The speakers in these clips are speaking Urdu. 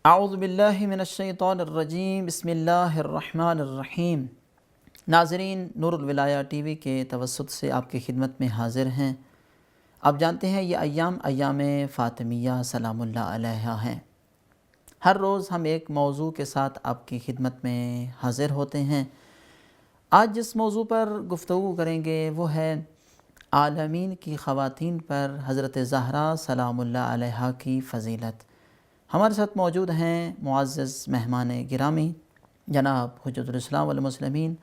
اعوذ باللہ من الشیطان الرجیم، بسم اللہ الرحمن الرحیم۔ ناظرین، نور الولایہ ٹی وی کے توسط سے آپ کی خدمت میں حاضر ہیں۔ آپ جانتے ہیں یہ ایام فاطمیہ سلام اللہ علیہا ہیں۔ ہر روز ہم ایک موضوع کے ساتھ آپ کی خدمت میں حاضر ہوتے ہیں۔ آج جس موضوع پر گفتگو کریں گے وہ ہے عالمین کی خواتین پر حضرت زہرا سلام اللہ علیہا کی فضیلت۔ ہمارے ساتھ موجود ہیں معزز مہمان گرامی جناب حجت الاسلام والمسلمین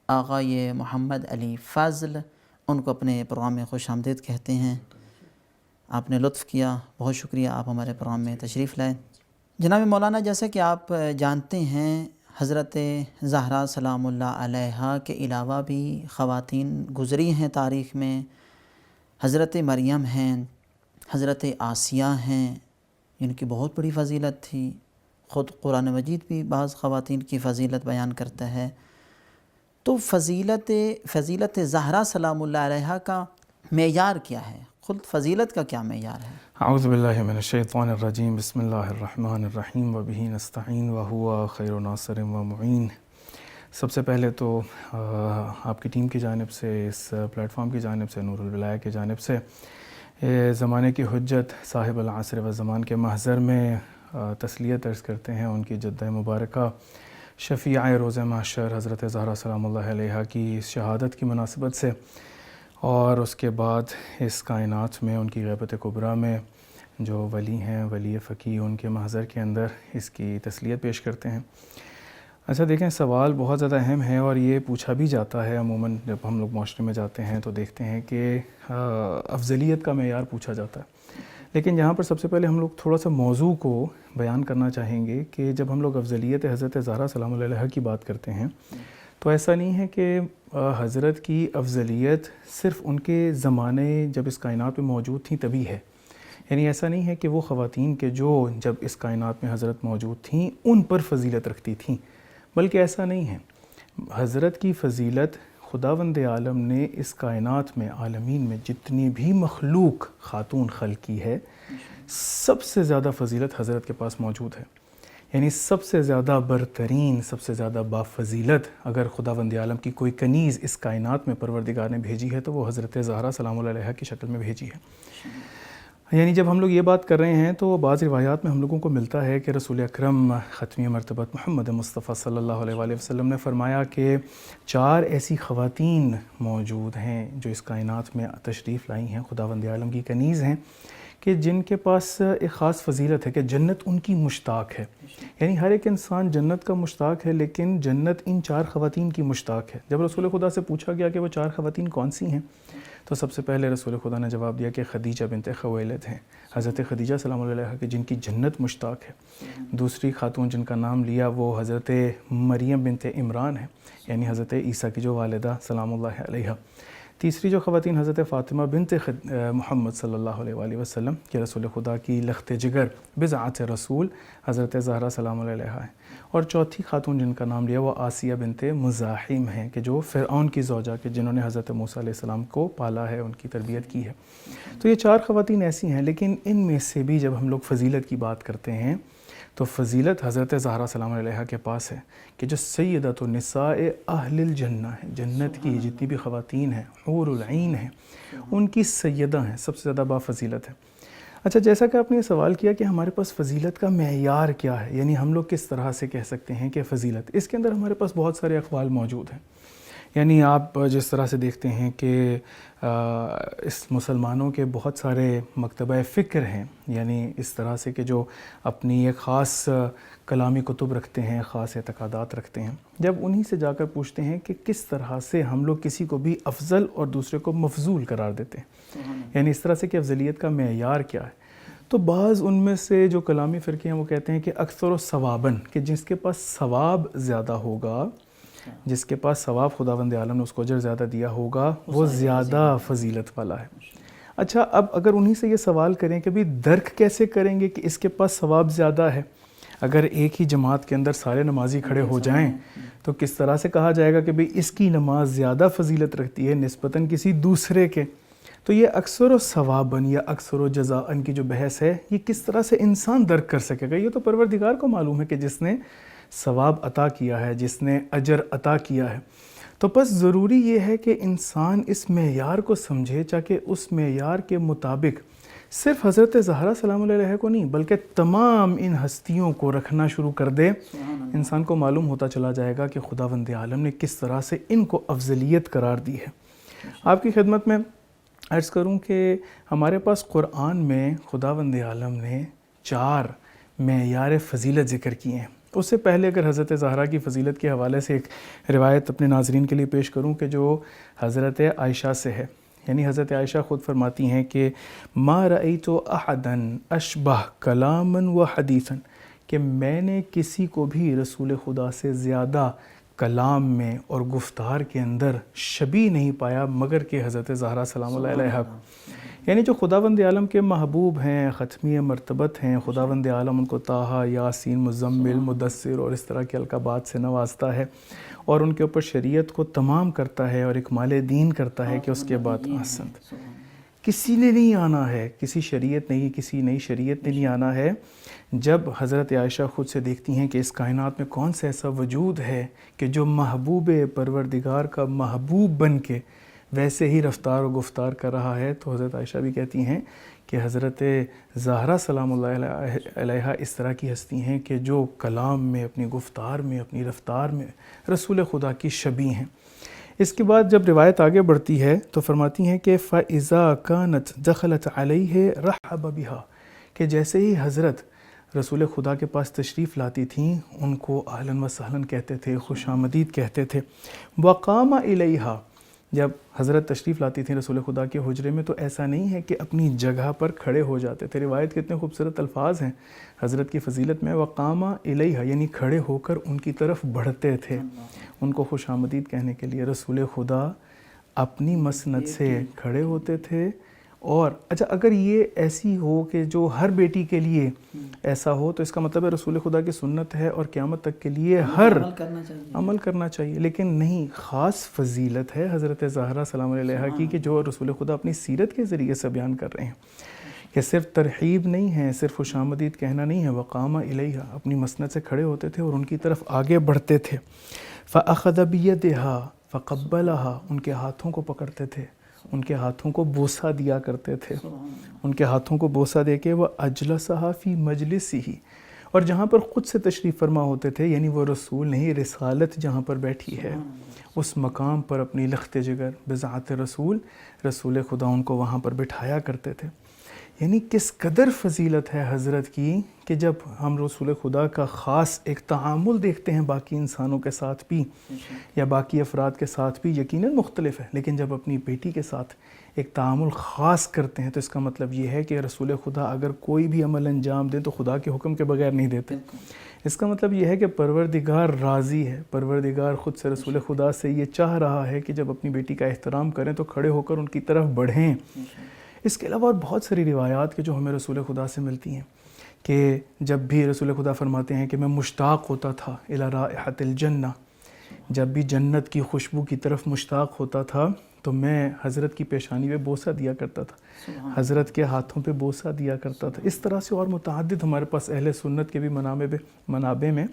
آقای محمد علی فضل، ان کو اپنے پروگرام میں خوش آمدید کہتے ہیں۔ آپ نے لطف کیا، بہت شکریہ، آپ ہمارے پروگرام میں تشریف لائے۔ جناب مولانا، جیسا کہ آپ جانتے ہیں حضرت زہرا سلام اللہ علیہا کے علاوہ بھی خواتین گزری ہیں تاریخ میں۔ حضرت مریم ہیں، حضرت آسیہ ہیں، ان کی بہت بڑی فضیلت تھی۔ خود قرآن مجید بھی بعض خواتین کی فضیلت بیان کرتا ہے۔ تو فضیلت زہرا سلام اللہ علیہا کا معیار کیا ہے؟ خود فضیلت کا کیا معیار ہے؟ اعوذ باللہ من الشیطان الرجیم، بسم اللہ الرحمن الرحیم، وبہ نستعین وہو خیر ناصر و معین۔ سب سے پہلے تو آپ کی ٹیم کی جانب سے، اس پلیٹ فارم کی جانب سے، نور الولایہ کی جانب سے زمانے کی حجت صاحب العصر و زمان کے محضر میں تسلیت عرض کرتے ہیں ان کی جدہ مبارکہ شفیع روز محشر حضرت زہرا سلام اللہ علیہا کی اس شہادت کی مناسبت سے، اور اس کے بعد اس کائنات میں ان کی غیبت کبریٰ میں جو ولی ہیں، ولی فقیہ، ان کے محضر کے اندر اس کی تسلیت پیش کرتے ہیں۔ اچھا دیکھیں، سوال بہت زیادہ اہم ہے اور یہ پوچھا بھی جاتا ہے عموماً جب ہم لوگ معاشرے میں جاتے ہیں تو دیکھتے ہیں کہ افضلیت کا معیار پوچھا جاتا ہے، لیکن یہاں پر سب سے پہلے ہم لوگ تھوڑا سا موضوع کو بیان کرنا چاہیں گے کہ جب ہم لوگ افضلیت حضرت زہرا سلام اللہ علیہا کی بات کرتے ہیں تو ایسا نہیں ہے کہ حضرت کی افضلیت صرف ان کے زمانے جب اس کائنات میں موجود تھیں تبھی ہے، یعنی ایسا نہیں ہے کہ وہ خواتین کے جو جب اس کائنات میں حضرت موجود تھیں ان پر فضیلت رکھتی تھیں، بلکہ ایسا نہیں ہے۔ حضرت کی فضیلت خداوند عالم نے اس کائنات میں، عالمین میں جتنی بھی مخلوق خاتون خلق کی ہے، سب سے زیادہ فضیلت حضرت کے پاس موجود ہے۔ یعنی سب سے زیادہ برترین، سب سے زیادہ بافضیلت اگر خداوند عالم کی کوئی کنیز اس کائنات میں پروردگار نے بھیجی ہے تو وہ حضرت زہرا سلام اللہ علیہا کی شکل میں بھیجی ہے۔ یعنی جب ہم لوگ یہ بات کر رہے ہیں تو بعض روایات میں ہم لوگوں کو ملتا ہے کہ رسول اکرم ختمی مرتبت محمد مصطفیٰ صلی اللہ علیہ وآلہ وسلم نے فرمایا کہ 4 ایسی خواتین موجود ہیں جو اس کائنات میں تشریف لائی ہیں، خداوند عالم کی کنیز ہیں، کہ جن کے پاس ایک خاص فضیلت ہے کہ جنت ان کی مشتاق ہے۔ یعنی ہر ایک انسان جنت کا مشتاق ہے، لیکن جنت ان 4 خواتین کی مشتاق ہے۔ جب رسول خدا سے پوچھا گیا کہ وہ 4 خواتین کون سی ہیں تو سب سے پہلے رسول خدا نے جواب دیا کہ خدیجہ بنت خویلد ہیں، حضرت خدیجہ سلام اللہ علیہا کی جن کی جنت مشتاق ہے۔ دوسری خاتون جن کا نام لیا وہ حضرت مریم بنت عمران ہے، یعنی حضرت عیسیٰ کی جو والدہ سلام اللہ علیہا۔ تیسری جو خواتین حضرت فاطمہ بنت محمد صلی اللہ علیہ وآلہ وسلم کہ رسول خدا کی لخت جگر بضعت رسول حضرت زہرا سلام اللہ علیہا ہے۔ اور چوتھی خاتون جن کا نام لیا وہ آسیہ بنت مزاحم ہیں کہ جو فرعون کی زوجہ کہ جنہوں نے حضرت موسیٰ علیہ السلام کو پالا ہے، ان کی تربیت کی ہے۔ تو یہ 4 خواتین ایسی ہیں، لیکن ان میں سے بھی جب ہم لوگ فضیلت کی بات کرتے ہیں تو فضیلت حضرت زہرا سلام علیہا کے پاس ہے کہ جو سیدۃ النساء اہل الجنہ ہے، جنت کی جتنی بھی خواتین ہیں، حور العین ہیں، ان کی سیدہ ہیں، سب سے زیادہ بافضیلت ہے۔ اچھا، جیسا کہ آپ نے یہ سوال کیا کہ ہمارے پاس فضیلت کا معیار کیا ہے، یعنی ہم لوگ کس طرح سے کہہ سکتے ہیں کہ فضیلت، اس کے اندر ہمارے پاس بہت سارے اقوال موجود ہیں۔ یعنی آپ جس طرح سے دیکھتے ہیں کہ اس مسلمانوں کے بہت سارے مکتبہ فکر ہیں، یعنی اس طرح سے کہ جو اپنی ایک خاص کلامی کتب رکھتے ہیں، خاص اعتقادات رکھتے ہیں، جب انہی سے جا کر پوچھتے ہیں کہ کس طرح سے ہم لوگ کسی کو بھی افضل اور دوسرے کو مفضول قرار دیتے ہیں، یعنی اس طرح سے کہ افضلیت کا معیار کیا ہے، تو بعض ان میں سے جو کلامی فرقے ہیں وہ کہتے ہیں کہ اکثر و ثواباً کہ جس کے پاس ثواب زیادہ ہوگا، جس کے پاس ثواب خداوند عالم نے اس کو اجر زیادہ دیا ہوگا، وہ زیادہ فضیلت والا ہے۔ اچھا، اب اگر انہی سے یہ سوال کریں کہ بھی درک کیسے کریں گے کہ اس کے پاس ثواب زیادہ ہے؟ اگر ایک ہی جماعت کے اندر سارے نمازی کھڑے ہو جائیں تو کس طرح سے کہا جائے گا کہ بھئی اس کی نماز زیادہ فضیلت رکھتی ہے نسبتاً کسی دوسرے کے؟ تو یہ اکثر و ثواباً یا اکثر و جزاءً کی جو بحث ہے، یہ کس طرح سے انسان درک کر سکے گا؟ یہ تو پروردگار کو معلوم ہے کہ جس نے ثواب عطا کیا ہے، جس نے اجر عطا کیا ہے۔ تو بس ضروری یہ ہے کہ انسان اس معیار کو سمجھے، تاکہ اس معیار کے مطابق صرف حضرت زہرا سلام اللہ علیہ کو نہیں بلکہ تمام ان ہستیوں کو رکھنا شروع کر دے۔ انسان کو معلوم ہوتا چلا جائے گا کہ خداوند عالم نے کس طرح سے ان کو افضلیت قرار دی ہے۔ آپ کی خدمت میں عرض کروں کہ ہمارے پاس قرآن میں خداوند عالم نے 4 معیار فضیلت ذکر کیے ہیں۔ اس سے پہلے اگر حضرت زہرا کی فضیلت کے حوالے سے ایک روایت اپنے ناظرین کے لیے پیش کروں کہ جو حضرت عائشہ سے ہے، یعنی حضرت عائشہ خود فرماتی ہیں کہ ما رأیت احدا اشبہ کلاما و حدیثا، کہ میں نے کسی کو بھی رسول خدا سے زیادہ کلام میں اور گفتار کے اندر شبیہ نہیں پایا مگر کہ حضرت زہرا سلام اللہ علیہ۔ یعنی جو خداوند عالم کے محبوب ہیں، ختمی مرتبت ہیں، خداوند عالم ان کو طٰہٰ، یاسین، مزمل، مدثر اور اس طرح کے القابات سے نوازتا ہے اور ان کے اوپر شریعت کو تمام کرتا ہے اور اکمال دین کرتا ہے کہ اس کے بعد احسنت۔ کسی نے نہیں آنا ہے، کسی شریعت نہیں، کسی نئی شریعت نے نہیں آنا ہے۔ جب حضرت عائشہ خود سے دیکھتی ہیں کہ اس کائنات میں کون سا ایسا وجود ہے کہ جو محبوب پروردگار کا محبوب بن کے ویسے ہی رفتار و گفتار کر رہا ہے، تو حضرت عائشہ بھی کہتی ہیں کہ حضرت زہرا سلام اللہ علیہا اس طرح کی ہستی ہیں کہ جو کلام میں، اپنی گفتار میں، اپنی رفتار میں رسول خدا کی شبیہ ہیں۔ اس کے بعد جب روایت آگے بڑھتی ہے تو فرماتی ہیں کہ فَإِذَا كَانَتْ دَخَلَتْ عَلَيْهِ رَحَّبَ بِهَا، کہ جیسے ہی حضرت رسول خدا کے پاس تشریف لاتی تھیں ان کو اہلاً و سہلاً کہتے تھے، خوش آمدید کہتے تھے۔ وَقَامَ إِلَيْهَا، جب حضرت تشریف لاتی تھیں رسول خدا کے حجرے میں تو ایسا نہیں ہے کہ اپنی جگہ پر کھڑے ہو جاتے تھے۔ روایت کے اتنے خوبصورت الفاظ ہیں حضرت کی فضیلت میں، وقام الیہا، یعنی کھڑے ہو کر ان کی طرف بڑھتے تھے ان کو خوش آمدید کہنے کے لیے۔ رسول خدا اپنی مسند سے کھڑے ہوتے تھے۔ اور اچھا، اگر یہ ایسی ہو کہ جو ہر بیٹی کے لیے ایسا ہو تو اس کا مطلب ہے رسول خدا کی سنت ہے اور قیامت تک کے لیے ہر عمل کرنا چاہیے، لیکن نہیں، خاص فضیلت ہے حضرت زہرا سلام علیہا کی کہ جو رسول خدا اپنی سیرت کے ذریعے سے بیان کر رہے ہیں کہ صرف ترحیب نہیں ہے، صرف خوش آمدید کہنا نہیں ہے، وقام الیہا، اپنی مسند سے کھڑے ہوتے تھے اور ان کی طرف آگے بڑھتے تھے۔ فأخذ بیدہا فقبلہا، ان کے ہاتھوں کو پکڑتے تھے، ان کے ہاتھوں کو بوسہ دیا کرتے تھے، ان کے ہاتھوں کو بوسہ دے کے وہ اجلسہا فی مجلسہ، اور جہاں پر خود سے تشریف فرما ہوتے تھے، یعنی وہ رسول نہیں، رسالت جہاں پر بیٹھی ہے اس مقام پر اپنی لخت جگر بذات رسول، رسول خدا ان کو وہاں پر بٹھایا کرتے تھے۔ یعنی کس قدر فضیلت ہے حضرت کی کہ جب ہم رسول خدا کا خاص ایک تعامل دیکھتے ہیں باقی انسانوں کے ساتھ بھی یا باقی افراد کے ساتھ بھی، یقیناً مختلف ہے، لیکن جب اپنی بیٹی کے ساتھ ایک تعامل خاص کرتے ہیں تو اس کا مطلب یہ ہے کہ رسول خدا اگر کوئی بھی عمل انجام دیں تو خدا کے حکم کے بغیر نہیں دیتے۔ اس کا مطلب یہ ہے کہ پروردگار راضی ہے، پروردگار خود سے رسول خدا سے یہ چاہ رہا ہے کہ جب اپنی بیٹی کا احترام کریں تو کھڑے ہو کر ان کی طرف بڑھیں۔ اس کے علاوہ اور بہت ساری روایات کہ جو ہمیں رسول خدا سے ملتی ہیں کہ جب بھی رسول خدا فرماتے ہیں کہ میں مشتاق ہوتا تھا الی رائحۃ الجنہ، جب بھی جنت کی خوشبو کی طرف مشتاق ہوتا تھا تو میں حضرت کی پیشانی پہ بوسہ دیا کرتا تھا، حضرت کے ہاتھوں پہ بوسہ دیا کرتا تھا۔ اس طرح سے اور متعدد ہمارے پاس اہل سنت کے بھی منابع میں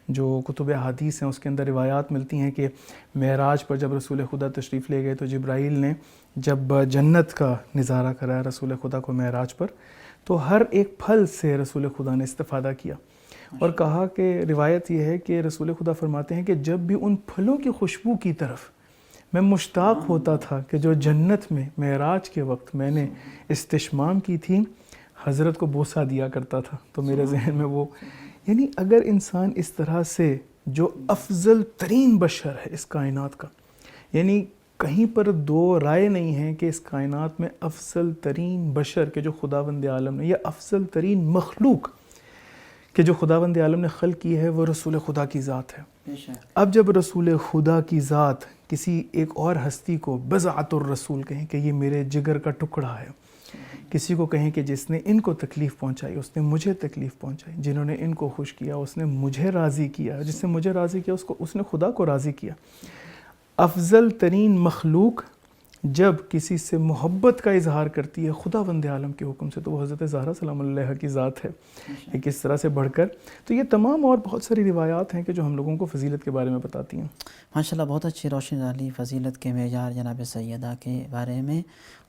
جو کتب احادیث ہیں اس کے اندر روایات ملتی ہیں کہ معراج پر جب رسول خدا تشریف لے گئے تو جبرائیل نے جب جنت کا نظارہ کرایا رسول خدا کو معراج پر، تو ہر ایک پھل سے رسول خدا نے استفادہ کیا اور کہا کہ روایت یہ ہے کہ رسول خدا فرماتے ہیں کہ جب بھی ان پھلوں کی خوشبو کی طرف میں مشتاق ہوتا تھا کہ جو جنت میں معراج کے وقت میں نے استشمام کی تھی، حضرت کو بوسہ دیا کرتا تھا۔ تو میرے ذہن میں وہ، یعنی اگر انسان اس طرح سے جو افضل ترین بشر ہے اس کائنات کا، یعنی کہیں پر دو رائے نہیں ہیں کہ اس کائنات میں افضل ترین بشر کہ جو خداوند عالم نے، یا افضل ترین مخلوق کہ جو خداوند عالم نے خلق کی ہے، وہ رسول خدا کی ذات ہے۔ اب جب رسول خدا کی ذات کسی ایک اور ہستی کو بضعۃ الرسول کہیں کہ یہ میرے جگر کا ٹکڑا ہے، کسی کو کہیں کہ جس نے ان کو تکلیف پہنچائی اس نے مجھے تکلیف پہنچائی، جنہوں نے ان کو خوش کیا اس نے مجھے راضی کیا، جس نے مجھے راضی کیا اس نے خدا کو راضی کیا، افضل ترین مخلوق جب کسی سے محبت کا اظہار کرتی ہے خدا بند عالم کے حکم سے، تو وہ حضرت زہرا سلام اللہ علیہ کی ذات ہے، کہ کس طرح سے بڑھ کر. تو یہ تمام اور بہت ساری روایات ہیں کہ جو ہم لوگوں کو فضیلت کے بارے میں بتاتی ہیں. ماشاءاللہ بہت اچھی روشنی ڈالی فضیلت کے معیار جناب سیدہ کے بارے میں.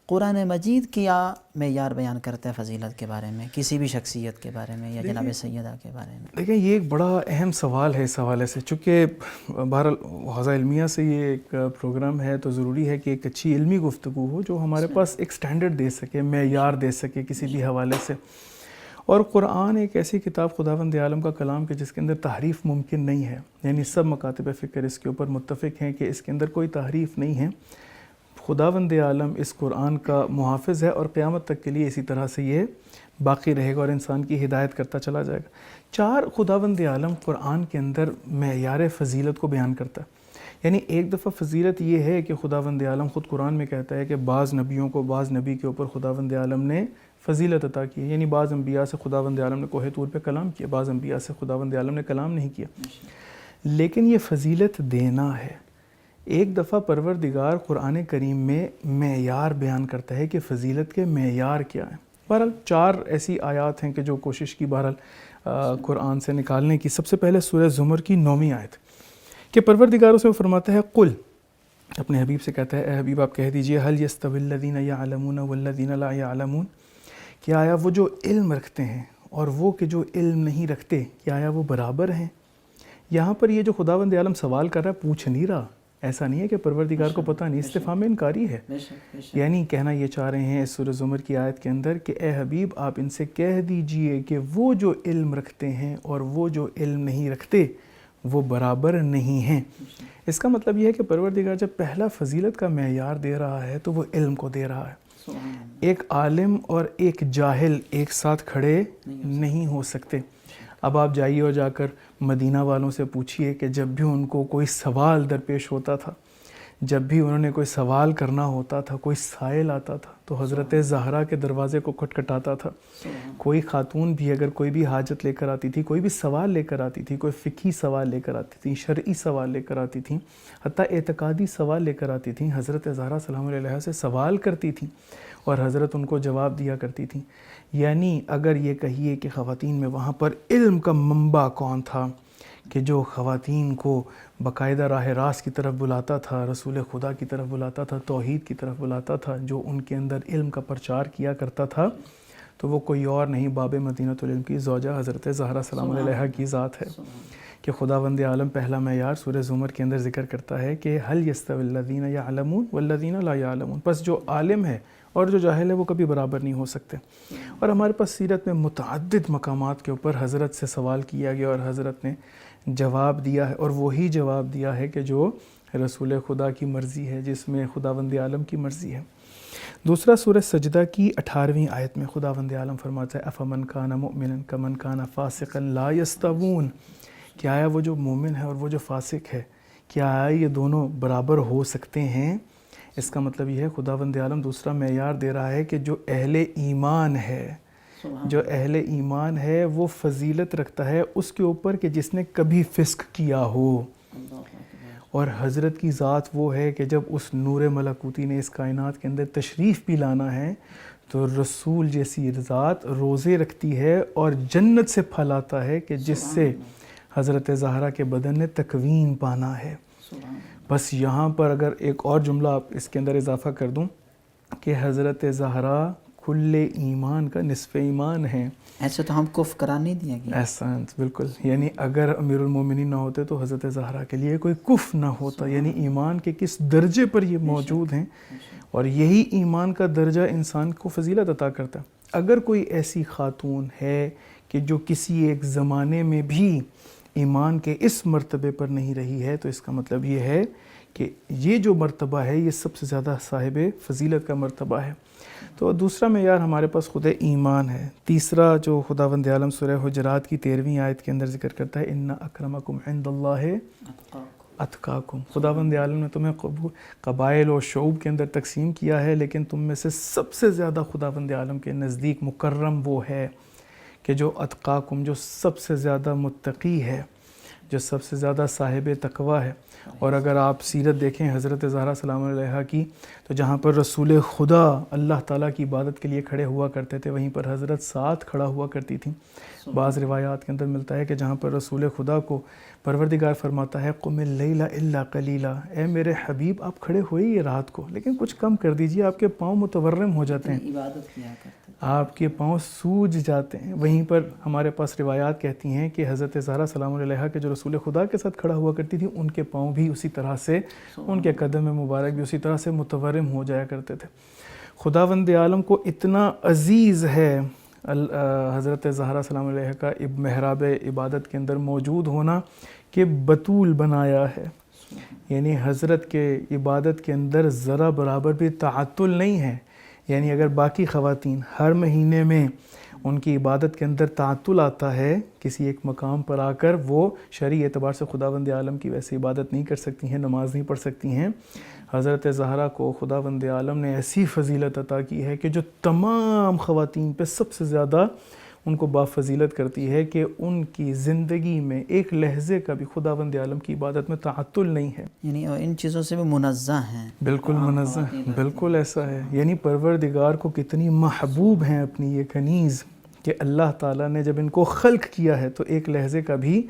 قرآن مجید کیا معیار بیان کرتا ہے فضیلت کے بارے میں، کسی بھی شخصیت کے بارے میں یا جناب سیدہ کے بارے میں؟ دیکھیں یہ ایک بڑا اہم سوال ہے اس حوالے سے، چونکہ بہرحال حوزہ علمیہ سے یہ ایک پروگرام ہے تو ضروری ہے کہ ایک اچھی علمی گفتگو ہو جو ہمارے پاس ایک سٹینڈرڈ دے سکے، معیار دے سکے کسی بھی حوالے سے. اور قرآن ایک ایسی کتاب خداوند عالم کا کلام کہ جس کے اندر تحریف ممکن نہیں ہے، یعنی سب مکاتب فکر اس کے اوپر متفق ہیں کہ اس کے اندر کوئی تحریف نہیں ہے. خداوند عالم اس قرآن کا محافظ ہے اور قیامت تک کے لیے اسی طرح سے یہ باقی رہے گا اور انسان کی ہدایت کرتا چلا جائے گا. 4 خداوند عالم قرآن کے اندر معیار فضیلت کو بیان کرتا ہے. یعنی ایک دفعہ فضیلت یہ ہے کہ خداوند عالم خود قرآن میں کہتا ہے کہ بعض نبیوں کو بعض نبی کے اوپر خداوند عالم نے فضیلت عطا کی ہے. یعنی بعض انبیاء سے خداوند عالم نے کوہ طور پہ کلام کیا، بعض انبیاء سے خداوند عالم نے کلام نہیں کیا. لیکن یہ فضیلت دینا ہے. ایک دفعہ پروردگار قرآن کریم میں معیار بیان کرتا ہے کہ فضیلت کے معیار کیا ہیں. بہرحال 4 ایسی آیات ہیں کہ جو کوشش کی بہرحال قرآن سے نکالنے کی. سب سے پہلے سورہ زمر کی 9ویں آیت کہ پروردگار اس میں فرماتا ہے قل، اپنے حبیب سے کہتا ہے اے حبیب آپ کہہ دیجئے هل يستوي الذين يعلمون والذين لا يعلمون، کہ آیا وہ جو علم رکھتے ہیں اور وہ کہ جو علم نہیں رکھتے کیا آیا وہ برابر ہیں؟ یہاں پر یہ جو خداوند عالم سوال کر رہا ہے پوچھ نہیں رہا، ایسا نہیں ہے کہ پروردگار کو پتہ نہیں، استفہام انکاری ہے. یعنی کہنا یہ چاہ رہے ہیں اس سورہ زمر کی آیت کے اندر کہ اے حبیب آپ ان سے کہہ دیجئے کہ وہ جو علم رکھتے ہیں اور وہ جو علم نہیں رکھتے وہ برابر نہیں ہیں. اس کا مطلب یہ ہے کہ پروردگار جب پہلا فضیلت کا معیار دے رہا ہے تو وہ علم کو دے رہا ہے. ایک عالم اور ایک جاہل ایک ساتھ کھڑے نہیں ہو سکتے. اب آپ جائیے اور جا کر مدینہ والوں سے پوچھئے کہ جب بھی ان کو کوئی سوال درپیش ہوتا تھا، جب بھی انہوں نے کوئی سوال کرنا ہوتا تھا، کوئی سائل آتا تھا تو حضرت زہرا کے دروازے کو کھٹکھٹاتا تھا. کوئی خاتون بھی اگر کوئی بھی حاجت لے کر آتی تھی، کوئی بھی سوال لے کر آتی تھی، کوئی فقہی سوال لے کر آتی تھی، شرعی سوال لے کر آتی تھیں، حتیٰ اعتقادی سوال لے کر آتی تھیں، حضرت زہرا سلام اللہ علیہ سے سوال کرتی تھیں اور حضرت ان کو جواب دیا کرتی تھیں. یعنی اگر یہ کہیے کہ خواتین میں وہاں پر علم کا منبع کون تھا کہ جو خواتین کو باقاعدہ راہ راست کی طرف بلاتا تھا، رسول خدا کی طرف بلاتا تھا، توحید کی طرف بلاتا تھا، جو ان کے اندر علم کا پرچار کیا کرتا تھا، تو وہ کوئی اور نہیں باب مدینۃ العلم کی زوجہ حضرت زہرا سلام علیہ کی ذات ہے. کہ خداوند عالم پہلا معیار سورہ زمر کے اندر ذکر کرتا ہے کہ هل يستوي الذين يعلمون والذين لا يعلمون، پس جو عالم ہے اور جو جاہل ہے وہ کبھی برابر نہیں ہو سکتے. اور ہمارے پاس سیرت میں متعدد مقامات کے اوپر حضرت سے سوال کیا گیا اور حضرت نے جواب دیا ہے، اور وہی جواب دیا ہے کہ جو رسول خدا کی مرضی ہے، جس میں خداوند عالم کی مرضی ہے. دوسرا سورہ سجدہ کی 18ویں آیت میں خداوند عالم فرماتا ہے افمن کان مؤمنا کمن کان فاسقا لا یستوون، کہ آیا وہ جو مومن ہے اور وہ جو فاسق ہے کیا آیا یہ دونوں برابر ہو سکتے ہیں؟ اس کا مطلب یہ ہے خداوند عالم دوسرا معیار دے رہا ہے کہ جو اہل ایمان ہے، جو اہل ایمان ہے وہ فضیلت رکھتا ہے اس کے اوپر کہ جس نے کبھی فسق کیا ہو. اور حضرت کی ذات وہ ہے کہ جب اس نور ملکوتی نے اس کائنات کے اندر تشریف بھی لانا ہے تو رسول جیسی ذات روزے رکھتی ہے اور جنت سے پھل آتا ہے کہ جس سے حضرت زہرا کے بدن نے تکوین پانا ہے. بس یہاں پر اگر ایک اور جملہ آپ اس کے اندر اضافہ کر دوں کہ حضرت زہرا کل ایمان کا نصف ایمان ہے. ایسے تو ہم کف قرار نہیں دیا گیا. ایسا بالکل، یعنی اگر امیر المومنین نہ ہوتے تو حضرت زہرا کے لیے کوئی کف نہ ہوتا. یعنی ایمان کے کس درجے پر یہ موجود ہیں، اور یہی ایمان کا درجہ انسان کو فضیلت عطا کرتا ہے. اگر کوئی ایسی خاتون ہے کہ جو کسی ایک زمانے میں بھی ایمان کے اس مرتبے پر نہیں رہی ہے تو اس کا مطلب یہ ہے کہ یہ جو مرتبہ ہے یہ سب سے زیادہ صاحب فضیلت کا مرتبہ ہے. تو دوسرا معیار ہمارے پاس خود ایمان ہے. تیسرا جو خداوند عالم سورہ حجرات کی 13ویں آیت کے اندر ذکر کرتا ہے ان اکرمکم عند اللہ اتقاکم. خداوند عالم نے تمہیں قبائل اور شعوب کے اندر تقسیم کیا ہے، لیکن تم میں سے سب سے زیادہ خداوند عالم کے نزدیک مکرم وہ ہے کہ جو اتقاکم، جو سب سے زیادہ متقی ہے، جو سب سے زیادہ صاحب تقویٰ ہے. اور اگر آپ سیرت دیکھیں حضرت زہرا سلام علیہا کی، تو جہاں پر رسول خدا اللہ تعالیٰ کی عبادت کے لیے کھڑے ہوا کرتے تھے وہیں پر حضرت ساتھ کھڑا ہوا کرتی تھیں. بعض روایات کے اندر ملتا ہے کہ جہاں پر رسول خدا کو پروردگار فرماتا ہے قم اللیل الا قلیلا، اے میرے حبیب آپ کھڑے ہوئے یہ رات کو لیکن کچھ کم کر دیجئے، آپ کے پاؤں متورم ہو جاتے ہیں، عبادت کیا کرتے آپ کے پاؤں سوج جاتے ہیں. وہیں پر ہمارے پاس روایات کہتی ہیں کہ حضرت زہرا سلام علیہا کے جو رسول خدا کے ساتھ کھڑا ہوا کرتی تھی ان کے پاؤں بھی اسی طرح سے، ان کے قدم مبارک بھی اسی طرح سے متورم ہو جایا کرتے تھے. خداوند عالم کو اتنا عزیز ہے حضرت زہرا سلام علیہا کا محراب عبادت کے اندر موجود ہونا کہ بطول بنایا ہے. یعنی حضرت کے عبادت کے اندر ذرا برابر بھی تعطل نہیں ہے. یعنی اگر باقی خواتین ہر مہینے میں ان کی عبادت کے اندر تعطل آتا ہے کسی ایک مقام پر آ کر، وہ شرعی اعتبار سے خداوند عالم کی ویسے عبادت نہیں کر سکتی ہیں، نماز نہیں پڑھ سکتی ہیں. حضرت زہرا کو خداوند عالم نے ایسی فضیلت عطا کی ہے کہ جو تمام خواتین پہ سب سے زیادہ ان کو بافضیلت کرتی ہے کہ ان کی زندگی میں ایک لحظے کا بھی خداوند عالم کی عبادت میں تعطل نہیں ہے. یعنی ان چیزوں سے بھی منزہ ہیں. بالکل منزہ، بالکل ایسا ہے. یعنی پروردگار کو کتنی محبوب ہیں اپنی یہ کنیز کہ اللہ تعالیٰ نے جب ان کو خلق کیا ہے تو ایک لحظے کا بھی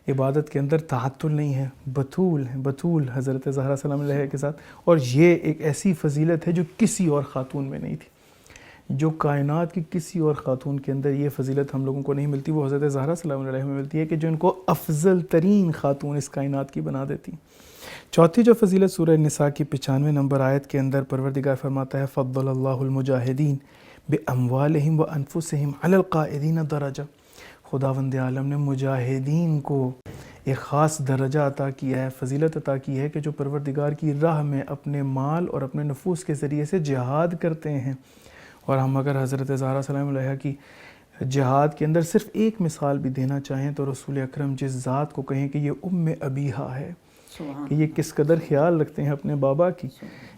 عبادت کے اندر تعطل نہیں ہے. بطول ہے، بطول حضرت زہرا سلام علیہا کے ساتھ. اور یہ ایک ایسی فضیلت ہے جو کسی اور خاتون میں نہیں تھی، جو کائنات کی کسی اور خاتون کے اندر یہ فضیلت ہم لوگوں کو نہیں ملتی، وہ حضرت زہرا سلام علیہا میں ملتی ہے کہ جو ان کو افضل ترین خاتون اس کائنات کی بنا دیتی. چوتھی جو فضیلت سورہ نساء کی 95 نمبر آیت کے اندر پروردگار فرماتا ہے فضل اللہ المجاہدین باموالہم وانفسہم علی القائدین درجہ. خداوند عالم نے مجاہدین کو ایک خاص درجہ عطا کیا ہے، فضیلت عطا کی ہے کہ جو پروردگار کی راہ میں اپنے مال اور اپنے نفوس کے ذریعے سے جہاد کرتے ہیں. اور ہم اگر حضرت زہرا سلام علیہا کی جہاد کے اندر صرف ایک مثال بھی دینا چاہیں تو رسول اکرم جس ذات کو کہیں کہ یہ ام ابیہا ہے، کہ یہ کس قدر خیال رکھتے ہیں اپنے بابا کی.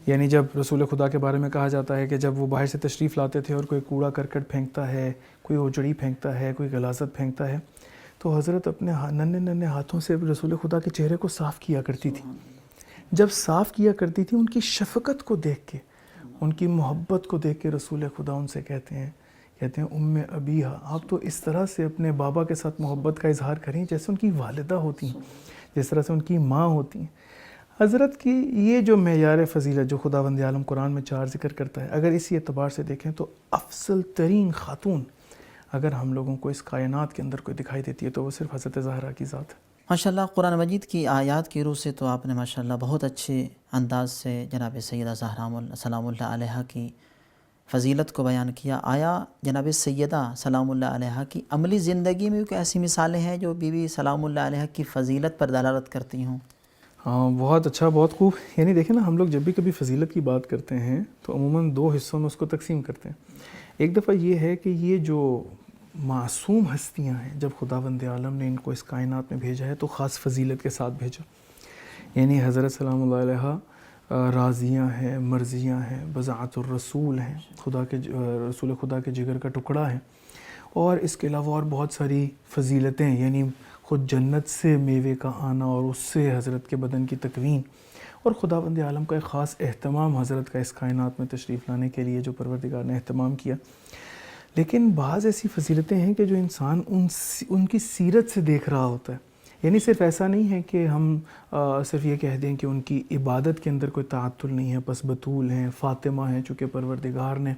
یعنی جب رسول خدا کے بارے میں کہا جاتا ہے کہ جب وہ باہر سے تشریف لاتے تھے اور کوئی کوڑا کرکٹ پھینکتا ہے، کوئی اوجڑی پھینکتا ہے، کوئی غلاظت پھینکتا ہے، تو حضرت اپنے ننھے ہاتھوں سے رسول خدا کے چہرے کو صاف کیا کرتی تھی. جب صاف کیا کرتی تھی ان کی شفقت کو دیکھ کے، ان کی محبت کو دیکھ کے رسول خدا ان سے کہتے ہیں ام ابیہا، آپ تو اس طرح سے اپنے بابا کے ساتھ محبت کا اظہار کریں جیسے ان کی والدہ ہوتی ہیں، جس طرح سے ان کی ماں ہوتی ہیں. حضرت کی یہ جو معیار فضیلت جو خداوند عالم قرآن میں 4 ذکر کرتا ہے، اگر اسی اعتبار سے دیکھیں تو افضل ترین خاتون اگر ہم لوگوں کو اس کائنات کے اندر کوئی دکھائی دیتی ہے تو وہ صرف حضرت زہرا کی ذات ہے. ماشاءاللہ قرآن مجید کی آیات کی روح سے تو آپ نے ماشاءاللہ بہت اچھے انداز سے جناب سیدہ زہرا سلام اللہ علیہا کی فضیلت کو بیان کیا. آیا جناب سیدہ سلام اللہ علیہا کی عملی زندگی میں کوئی ایسی مثالیں ہیں جو بی بی سلام اللہ علیہا کی فضیلت پر دلالت کرتی ہوں؟ ہاں، بہت اچھا، بہت خوب. یعنی دیکھیں نا، ہم لوگ جب بھی کبھی فضیلت کی بات کرتے ہیں تو عموماً 2 حصوں میں اس کو تقسیم کرتے ہیں. ایک دفعہ یہ ہے کہ یہ جو معصوم ہستیاں ہیں، جب خداوند عالم نے ان کو اس کائنات میں بھیجا ہے تو خاص فضیلت کے ساتھ بھیجا. یعنی حضرت سلام اللہ علیہا راضیاں ہیں، مرضیاں ہیں، بضاعت الرسول ہیں، رسول خدا کے جگر کا ٹکڑا ہے. اور اس کے علاوہ اور بہت ساری فضیلتیں، یعنی خود جنت سے میوے کا آنا اور اس سے حضرت کے بدن کی تکوین، اور خداوند عالم کا ایک خاص اہتمام حضرت کا اس کائنات میں تشریف لانے کے لیے جو پروردگار نے اہتمام کیا. لیکن بعض ایسی فضیلتیں ہیں کہ جو انسان ان کی سیرت سے دیکھ رہا ہوتا ہے. یعنی صرف ایسا نہیں ہے کہ ہم صرف یہ کہہ دیں کہ ان کی عبادت کے اندر کوئی تعطل نہیں ہے، بس بطول ہیں، فاطمہ ہیں، چونکہ پروردگار نے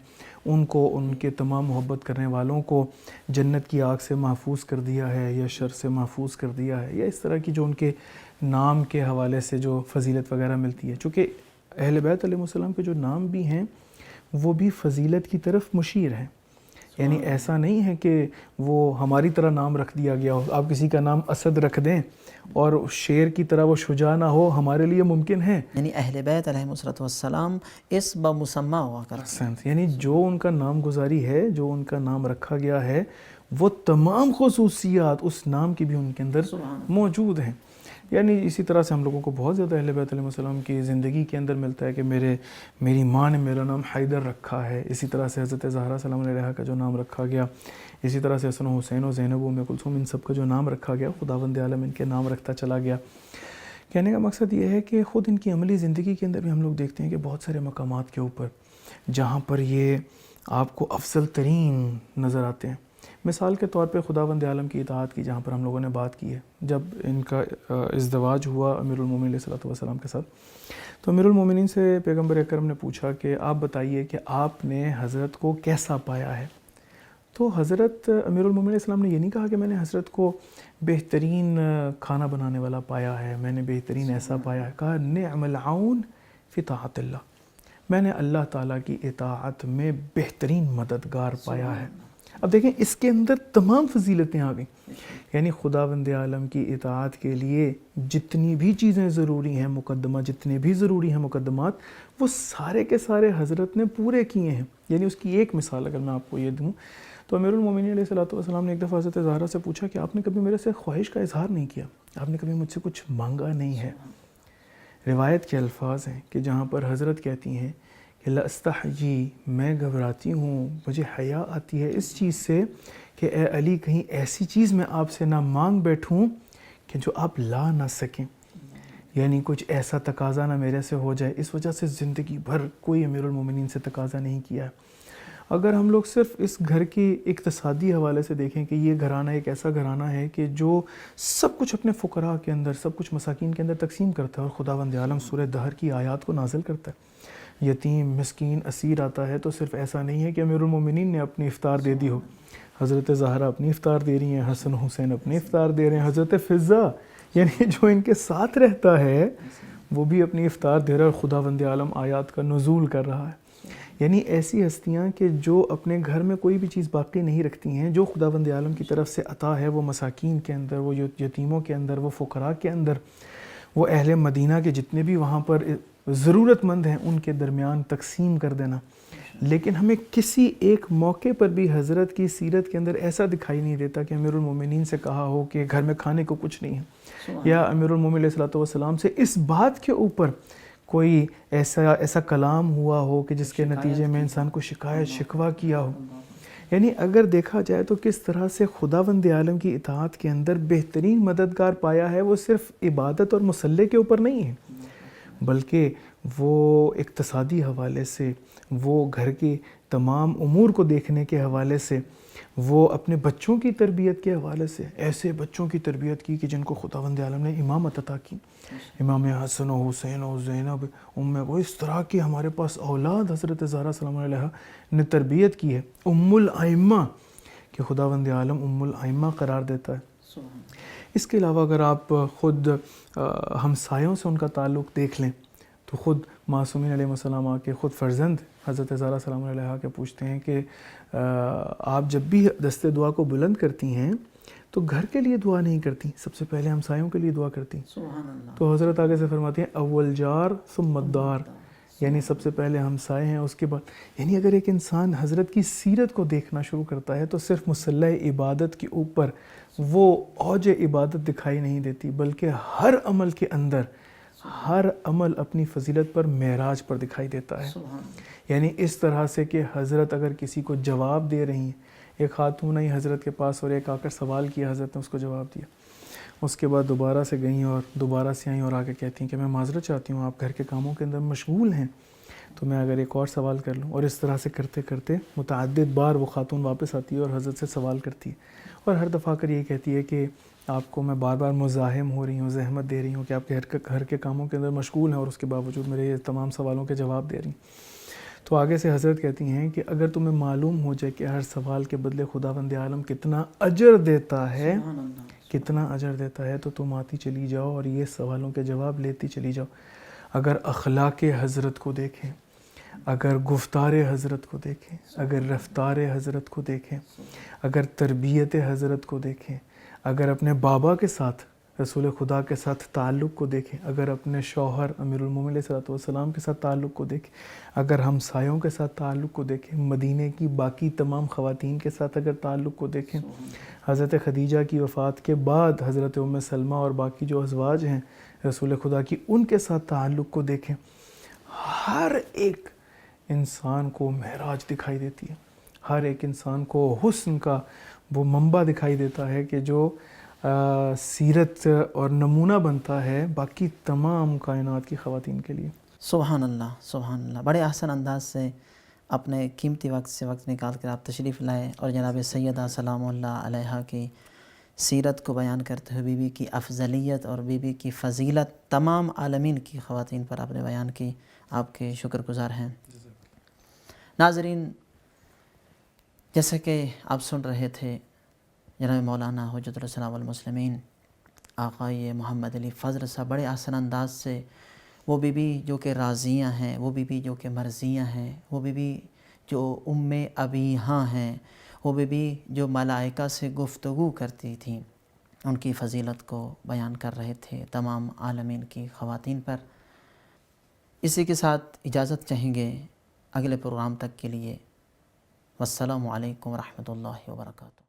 ان کو، ان کے تمام محبت کرنے والوں کو جنت کی آگ سے محفوظ کر دیا ہے یا شر سے محفوظ کر دیا ہے، یا اس طرح کی جو ان کے نام کے حوالے سے جو فضیلت وغیرہ ملتی ہے. چونکہ اہل بیت علیہ السلام کے جو نام بھی ہیں وہ بھی فضیلت کی طرف مشیر ہیں. یعنی ایسا نہیں ہے کہ وہ ہماری طرح نام رکھ دیا گیا ہو. آپ کسی کا نام اسد رکھ دیں اور شیر کی طرح وہ شجاع نہ ہو، ہمارے لیے ممکن ہے. یعنی اہل بیت علیہ السلام اس بمسمہ ہوا کرتے ہیں. یعنی جو ان کا نام گزاری ہے، جو ان کا نام رکھا گیا ہے، وہ تمام خصوصیات اس نام کی بھی ان کے اندر موجود ہیں. یعنی اسی طرح سے ہم لوگوں کو بہت زیادہ اہل بیت علیہ السلام کی زندگی کے اندر ملتا ہے کہ میری ماں نے میرا نام حیدر رکھا ہے، اسی طرح سے حضرت زہرا سلام علیہ کا جو نام رکھا گیا، اسی طرح سے حسن و حسین و زینب و ام کلثوم ان سب کا جو نام رکھا گیا، خداوند عالم ان کے نام رکھتا چلا گیا۔ کہنے کا مقصد یہ ہے کہ خود ان کی عملی زندگی کے اندر بھی ہم لوگ دیکھتے ہیں کہ بہت سارے مقامات کے اوپر جہاں پر یہ آپ کو افضل ترین نظر آتے ہیں۔ مثال کے طور پہ خداوند عالم کی اطاعت کی جہاں پر ہم لوگوں نے بات کی ہے، جب ان کا ازدواج ہوا امیر المومنین علیہ الصلوۃ والسلام کے ساتھ، تو امیر المومنین سے پیغمبر اکرم نے پوچھا کہ آپ بتائیے کہ آپ نے حضرت کو کیسا پایا ہے؟ تو حضرت امیر المومنین علیہ السلام نے یہ نہیں کہا کہ میں نے حضرت کو بہترین کھانا بنانے والا پایا ہے، میں نے بہترین ایسا پایا ہے، کہا نعم العون فی طاعت اللہ، میں نے اللہ تعالیٰ کی اطاعت میں بہترین مددگار پایا ہے۔ اب دیکھیں اس کے اندر تمام فضیلتیں آ گئیں، یعنی خداوند عالم کی اطاعت کے لیے جتنی بھی چیزیں ضروری ہیں مقدمات، جتنے بھی ضروری ہیں مقدمات، وہ سارے کے سارے حضرت نے پورے کیے ہیں۔ یعنی اس کی ایک مثال اگر میں آپ کو یہ دوں تو امیر المومنین علیہ الصلوۃ والسلام نے ایک دفعہ حضرت زہرا سے پوچھا کہ آپ نے کبھی میرے سے خواہش کا اظہار نہیں کیا، آپ نے کبھی مجھ سے کچھ مانگا نہیں ہے۔ روایت کے الفاظ ہیں کہ جہاں پر حضرت کہتی ہیں کہ لاستحجی، میں گھبراتی ہوں، مجھے حیا آتی ہے اس چیز سے کہ اے علی کہیں ایسی چیز میں آپ سے نہ مانگ بیٹھوں کہ جو آپ لا نہ سکیں، یعنی کچھ ایسا تقاضا نہ میرے سے ہو جائے۔ اس وجہ سے زندگی بھر کوئی امیر المومنین سے تقاضا نہیں کیا ہے۔ اگر ہم لوگ صرف اس گھر کی اقتصادی حوالے سے دیکھیں کہ یہ گھرانہ ایک ایسا گھرانہ ہے کہ جو سب کچھ اپنے فقراء کے اندر، سب کچھ مساکین کے اندر تقسیم کرتا ہے، اور خداوند عالم سورہ دہر کی آیات کو نازل کرتا ہے۔ یتیم، مسکین، اسیر آتا ہے تو صرف ایسا نہیں ہے کہ امیر المومنین نے اپنی افطار دے دی ہو، حضرت زہرا اپنی افطار دے رہی ہیں، حسن حسین اپنی افطار دے رہے ہیں، حضرت فضا یعنی جو ان کے ساتھ رہتا ہے وہ بھی اپنی افطار دے رہا ہے، اور خداوند عالم آیات کا نزول کر رہا ہے۔ یعنی ایسی ہستیاں کہ جو اپنے گھر میں کوئی بھی چیز باقی نہیں رکھتی ہیں، جو خداوند عالم کی طرف سے عطا ہے وہ مساکین کے اندر، وہ یتیموں کے اندر، وہ فقراء کے اندر، وہ اہل مدینہ کے جتنے بھی وہاں پر ضرورت مند ہیں ان کے درمیان تقسیم کر دینا۔ لیکن ہمیں کسی ایک موقع پر بھی حضرت کی سیرت کے اندر ایسا دکھائی نہیں دیتا کہ امیر المومنین سے کہا ہو کہ گھر میں کھانے کو کچھ نہیں ہے، یا امیر المومنین علیہ السلام سے اس بات کے اوپر کوئی ایسا کلام ہوا ہو کہ جس کے نتیجے میں انسان کو شکایت شکوہ کیا ہو۔ یعنی اگر دیکھا جائے تو کس طرح سے خداوند عالم کی اطاعت کے اندر بہترین مددگار پایا ہے، وہ صرف عبادت اور مصلے کے اوپر نہیں ہے، بلکہ وہ اقتصادی حوالے سے، وہ گھر کے تمام امور کو دیکھنے کے حوالے سے، وہ اپنے بچوں کی تربیت کے حوالے سے، ایسے بچوں کی تربیت کی کہ جن کو خداوند عالم نے امامت عطا کی، امام حسن و حسین و زینب کو اس طرح کی ہمارے پاس اولاد حضرت زہرا سلام علیہ نے تربیت کی ہے، ام الائمہ کہ خداوند عالم ام الائمہ قرار دیتا ہے۔ اس کے علاوہ اگر آپ خود ہمسایوں سے ان کا تعلق دیکھ لیں تو خود معصومین علیہ السلام آ کے خود فرزند حضرت زہرا سلام علیہ کے پوچھتے ہیں کہ آپ جب بھی دست دعا کو بلند کرتی ہیں تو گھر کے لیے دعا نہیں کرتی، سب سے پہلے ہمسایوں کے لیے دعا کرتی ہیں۔ تو حضرت آگے سے فرماتی ہیں اول جار ثم الدار، یعنی سب سے پہلے ہمسائے ہیں اس کے بعد۔ یعنی اگر ایک انسان حضرت کی سیرت کو دیکھنا شروع کرتا ہے تو صرف مصلح عبادت کے اوپر وہ اوج عبادت دکھائی نہیں دیتی، بلکہ ہر عمل کے اندر ہر عمل اپنی فضیلت پر معراج پر دکھائی دیتا ہے۔ یعنی اس طرح سے کہ حضرت اگر کسی کو جواب دے رہی ہیں، ایک خاتون آئی حضرت کے پاس اور ایک آ کر سوال کیا، حضرت نے اس کو جواب دیا، اس کے بعد دوبارہ سے گئیں اور دوبارہ سے آئیں اور آ کے کہتی ہیں کہ میں معذرت چاہتی ہوں، آپ گھر کے کاموں کے اندر مشغول ہیں تو میں اگر ایک اور سوال کر لوں، اور اس طرح سے کرتے کرتے متعدد بار وہ خاتون واپس آتی ہے اور حضرت سے سوال کرتی ہے، اور ہر دفعہ کر یہ کہتی ہے کہ آپ کو میں بار بار مزاحم ہو رہی ہوں، زحمت دے رہی ہوں کہ آپ کے گھر کے کاموں کے اندر مشغول ہیں، اور اس کے باوجود میرے یہ تمام سوالوں کے جواب دے رہی ہیں۔ تو آگے سے حضرت کہتی ہیں کہ اگر تمہیں معلوم ہو جائے کہ ہر سوال کے بدلے خداوند عالم کتنا اجر دیتا ہے، کتنا اجر دیتا ہے، تو تم آتی چلی جاؤ اور یہ سوالوں کے جواب لیتی چلی جاؤ۔ اگر اخلاق حضرت کو دیکھیں، اگر گفتار حضرت کو دیکھیں، اگر رفتار حضرت کو دیکھیں، اگر تربیت حضرت کو دیکھیں، اگر اپنے بابا کے ساتھ، رسول خدا کے ساتھ تعلق کو دیکھیں، اگر اپنے شوہر امیر المومنین علیہ السلام کے ساتھ تعلق کو دیکھیں، اگر ہمسایوں کے ساتھ تعلق کو دیکھیں، مدینے کی باقی تمام خواتین کے ساتھ اگر تعلق کو دیکھیں، حضرت خدیجہ کی وفات کے بعد حضرت ام سلمہ اور باقی جو ازواج ہیں رسول خدا کی، ان کے ساتھ تعلق کو دیکھیں، ہر ایک انسان کو معراج دکھائی دیتی ہے، ہر ایک انسان کو حسن کا وہ منبع دکھائی دیتا ہے کہ جو سیرت اور نمونہ بنتا ہے باقی تمام کائنات کی خواتین کے لیے۔ سبحان اللہ، سبحان اللہ، بڑے احسن انداز سے اپنے قیمتی وقت سے وقت نکال کر آپ تشریف لائے اور جناب سیدہ سلام اللہ علیہا کی سیرت کو بیان کرتے ہوئے بی بی کی افضلیت اور بی بی کی فضیلت تمام عالمین کی خواتین پر آپ نے بیان کی، آپ کے شکر گزار ہیں۔ ناظرین، جیسا کہ آپ سن رہے تھے جناب مولانا حجت الاسلام والمسلمین آقای محمد علی فضل صاحب بڑے آسان انداز سے وہ بی بی جو کہ راضیہ ہیں، وہ بی بی جو کہ مرضیہ ہیں، وہ بی بی جو ام ابیہاں ہیں، وہ بی بی جو ملائکہ سے گفتگو کرتی تھیں، ان کی فضیلت کو بیان کر رہے تھے تمام عالمین کی خواتین پر۔ اسی کے ساتھ اجازت چاہیں گے اگلے پروگرام تک کے لیے۔ والسلام علیکم ورحمۃ اللہ وبرکاتہ۔